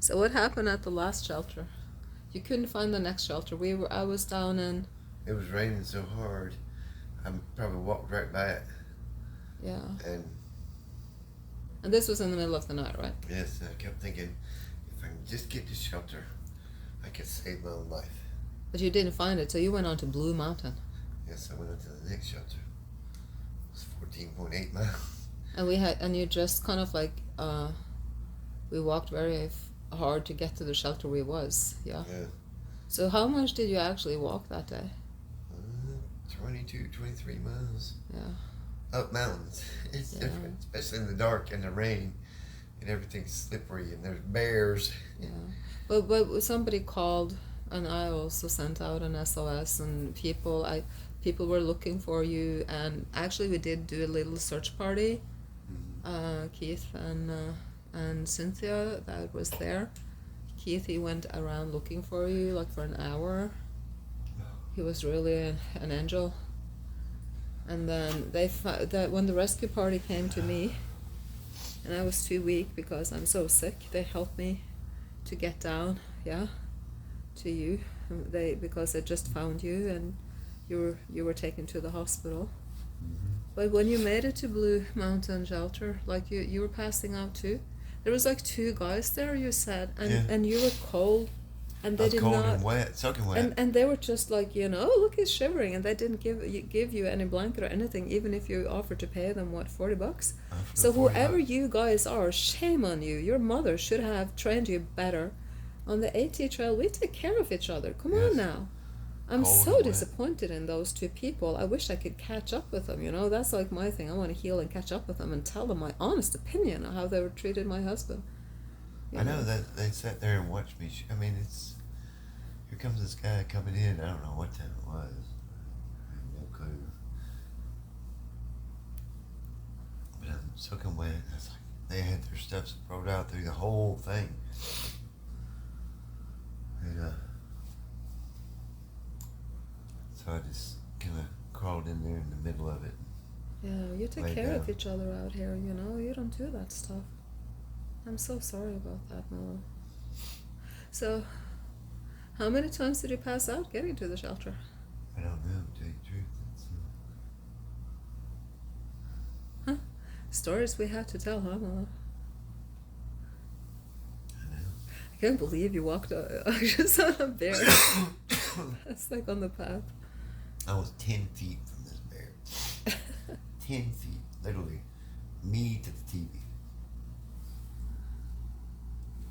So what happened at the last shelter? You couldn't find the next shelter. I was down in. It was raining so hard, I probably walked right by it. Yeah. And And this was in the middle of the night, right? yes, I kept thinking, if I can just get to shelter, I could save my own life. But you didn't find it, so you went on to Blue Mountain. Yes, I went on to the next shelter. It was 14.8 miles. And you just kind of like, we walked very hard to get to the shelter we was, yeah. Yeah. So how much did you actually walk that day? 22, 23 miles. Yeah. Up mountains. It's Yeah. different, especially in the dark and the rain, and everything's slippery, and there's bears. Yeah. But somebody called, and I also sent out an SOS, and people were looking for you, and actually we did do a little search party. Keith and Cynthia that was there. Keith, he went around looking for you like for an hour. He was really an angel. And then that when the rescue party came to me, and I was too weak because I'm so sick, they helped me to get down, yeah, to you. Because they just found you, and you were taken to the hospital. But when you made it to Blue Mountain Shelter, like you were passing out too. There was like two guys there, you said, and you were cold, and they I was did cold not. and wet, soaking wet. And they were just like, oh, look, he's shivering, and they didn't give you any blanket or anything, even if you offered to pay them what, $40. So whoever you guys are, shame on you. Your mother should have trained you better. On the AT trail, we take care of each other. Come on now. I'm Cold so and wet. disappointed in those two people. I wish I could catch up with them. That's like my thing. I want to heal and catch up with them and tell them my honest opinion on how they were treated my husband. I know that they sat there and watched me. I mean, here comes this guy coming in. I don't know what time it was. I have no clue. But I'm soaking wet. It's like they had their stuff spread out through the whole thing. And so I just kind of crawled in there in the middle of it. Yeah, you take Lay care of down. each other out here, you don't do that stuff. I'm so sorry about that, Milo. So, how many times did you pass out getting to the shelter? I don't know, to tell you the truth. Huh? Stories we had to tell, huh, Milo? I know. I can't believe you walked just on a bear. That's like on the path. I was 10 feet from this bear. 10 feet, literally, me to the TV.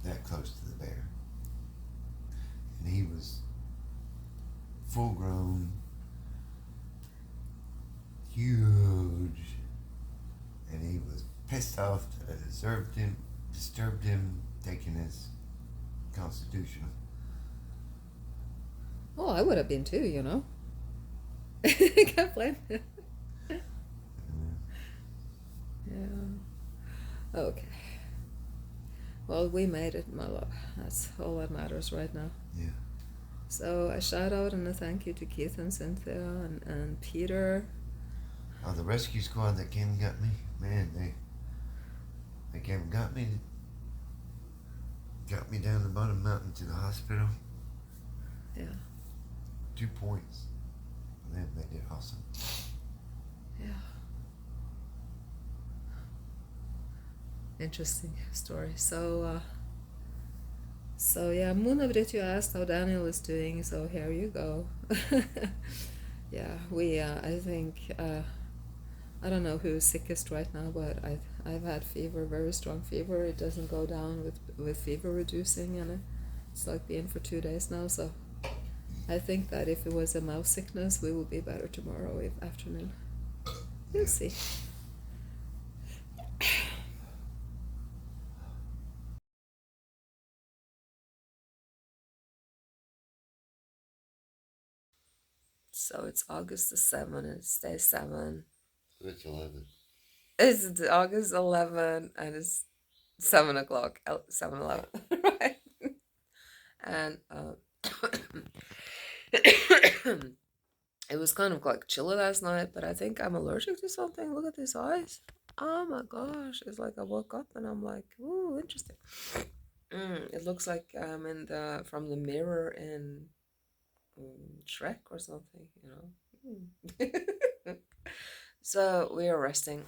That close to the bear. And he was full grown, huge, and he was pissed off that I disturbed him taking his constitutional. Oh, I would have been too, Can't blame him. Yeah. Okay. Well, we made it, my love. That's all that matters right now. Yeah. So a shout out and a thank you to Keith and Cynthia and Peter. Oh, the rescue squad that came and got me, man, they came and got me down the bottom mountain to the hospital. Yeah. 2 points. And they did awesome. Yeah. Interesting story. So yeah, Muna-Britt, you asked how Daniel is doing, so here you go. Yeah, I think, I don't know who's sickest right now, but I've had fever, very strong fever. It doesn't go down with fever reducing, and it's like being for 2 days now, so I think that if it was a mouth sickness, we will be better tomorrow afternoon. We'll see. So it's August the 7th, and it's day 7. It's 11. It's August 11th, and it's 7 o'clock, 7:11, right? And it was kind of like chilly last night, but I think I'm allergic to something. Look at these eyes. Oh my gosh, it's like I woke up and I'm like, ooh, interesting. It looks like in the from the mirror in Shrek or something, you know. So we are resting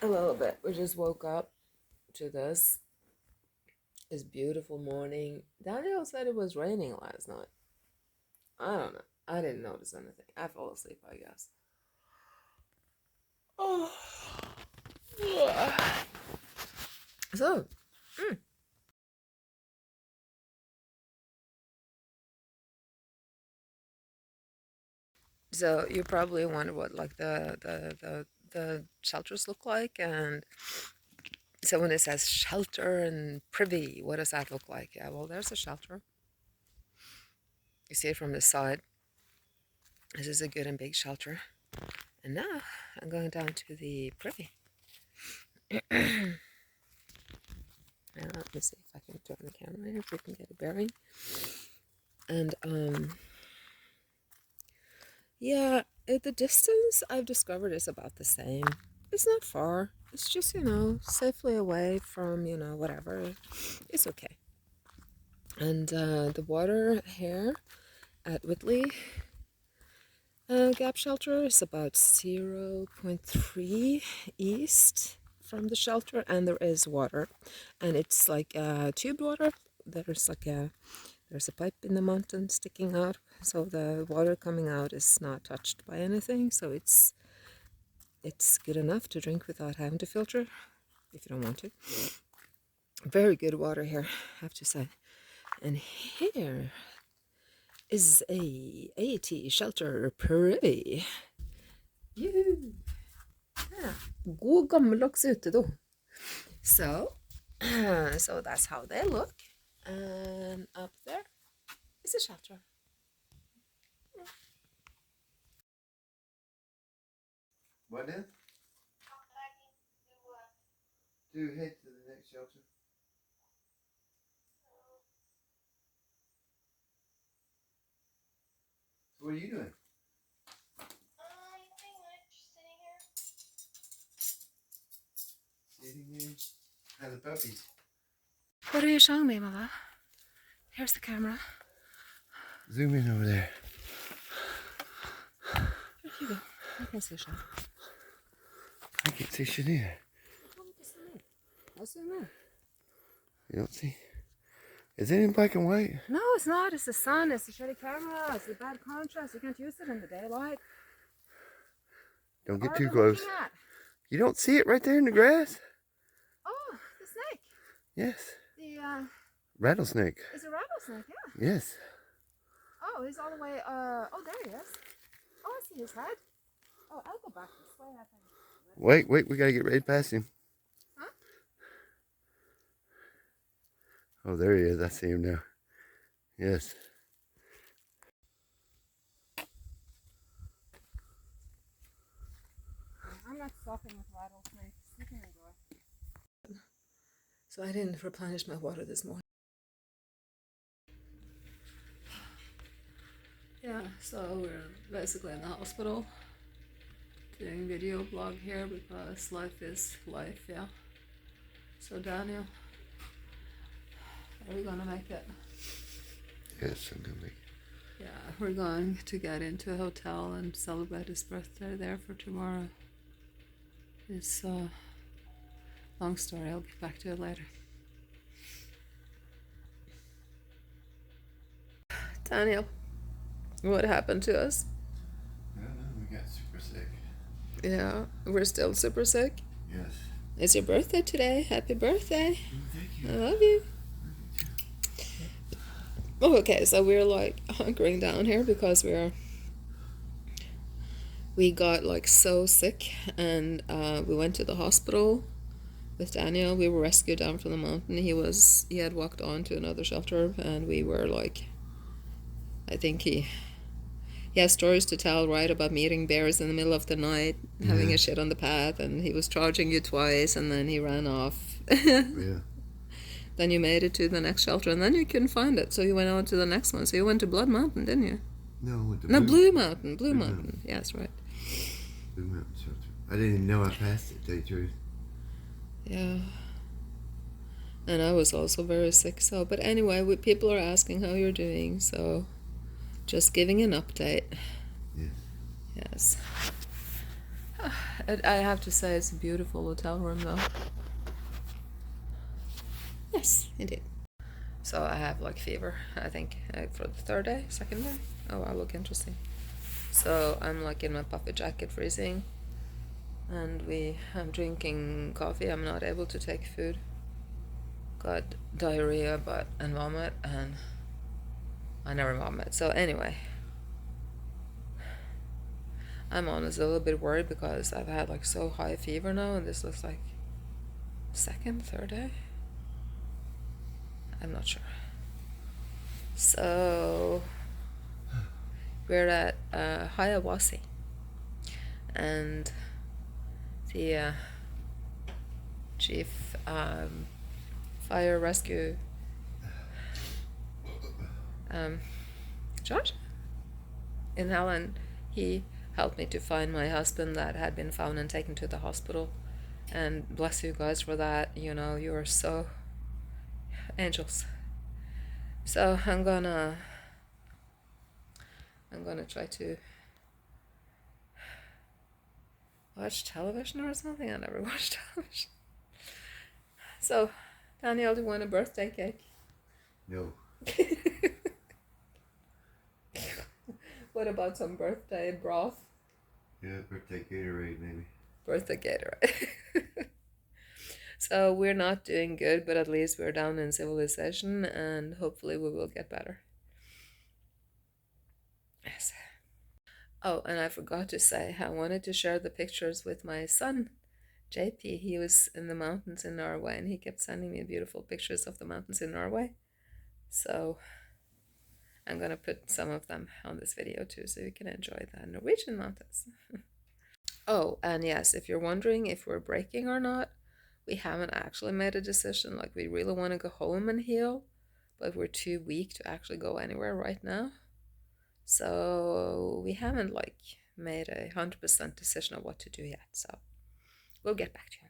a little bit. We just woke up to this. It's beautiful morning. Daniel said it was raining last night. I don't know. I didn't notice anything. I fell asleep, I guess. Oh. So, so you probably wonder what like the shelters look like, and so when it says shelter and privy, what does that look like? Yeah, well, there's a shelter. You see it from the side. This is a good and big shelter. And now I'm going down to the privy. Now, let me see if I can turn the camera here, if we can get a bearing. And yeah, the distance I've discovered is about the same. It's not far. It's just, you know, safely away from, you know, whatever. It's okay. And the water here at Whitley Gap Shelter is about 0.3 east from the shelter, and there is water. And it's like tubed water. There's a pipe in the mountain sticking out, so the water coming out is not touched by anything, so it's good enough to drink without having to filter if you don't want to. Very good water here, I have to say. And here is a AT shelter privy. Yeah. God gammeldags utedo. So that's how they look. And up there is a shelter. What now? To head to the next shelter. So what are you doing? Pretty much sitting here. Sitting here. How are the puppies? What are you showing me, Mother? Here's the camera. Zoom in over there. Here you go. I can see Sean. I can't see shit either. I'll zoom in. You don't see? Is it in black and white? No, it's not. It's the sun. It's the shitty camera. It's the bad contrast. You can't use it in the daylight. Don't get What are too you close. looking at? You don't see it right there in the grass? Oh, the snake. Yes. The Rattlesnake. it's a rattlesnake. Yeah. Yes. Oh, he's all the way. Oh, there he is. Oh, I see his head. Oh, I'll go back this way. I think. Wait, we gotta get ready past him. Huh? Oh, there he is. I see him now. Yes. I'm not stopping with rattlesnakes. You can enjoy. So I didn't replenish my water this morning. Yeah, so we're basically in the hospital doing video blog here because life is life, yeah. So Daniel, are we gonna make it? Yes, I'm gonna make it. Yeah, we're going to get into a hotel and celebrate his birthday there for tomorrow. It's a long story, I'll get back to it later. Daniel, what happened to us? I don't know, we got super sick. Yeah, we're still super sick. Yes. It's your birthday today. Happy birthday. Thank you. I love you. Oh, okay, so we're like hunkering down here because we got like so sick, and we went to the hospital with Daniel. We were rescued down from the mountain. He had walked on to another shelter, and we were like, I think he has stories to tell, right, about meeting bears in the middle of the night, having a shit on the path, and he was charging you twice, and then he ran off. Yeah. Then you made it to the next shelter, and then you couldn't find it, so you went on to the next one. So you went to Blood Mountain, didn't you? No, with the No, Blue Mountain. Blue Mountain. Yes, right. Blue Mountain Shelter. I didn't even know I passed it, to tell you the truth. Yeah. And I was also very sick. So, but anyway, people are asking how you're doing. So, just giving an update. Yes. Yes. I have to say it's a beautiful hotel room though. Yes, indeed. So I have like fever, I think, for the third day, second day. Oh, I look interesting. So I'm like in my puffy jacket freezing, and I'm drinking coffee. I'm not able to take food. Got diarrhea and vomit, and I never vomit. So anyway, I'm honestly a little bit worried because I've had like so high fever now, and this looks like second, third day. I'm not sure. So we're at Hiawassee, and the chief fire rescue George in Helen, he helped me to find my husband that had been found and taken to the hospital, and bless you guys for that. You know, you are so angels. So I'm gonna try to watch television or something. I never watch television. So, Daniel, do you want a birthday cake? No. What about some birthday broth? Yeah, birthday Gatorade maybe. Birthday Gatorade. So we're not doing good, but at least we're down in civilization, and hopefully we will get better. Yes. Oh, and I forgot to say, I wanted to share the pictures with my son, JP. He was in the mountains in Norway, and he kept sending me beautiful pictures of the mountains in Norway. So I'm gonna put some of them on this video too, so you can enjoy the Norwegian mountains. Oh, and yes, if you're wondering if we're breaking or not, we haven't actually made a decision. Like, we really want to go home and heal, but we're too weak to actually go anywhere right now. So we haven't like made a 100% decision of what to do yet. So we'll get back to you.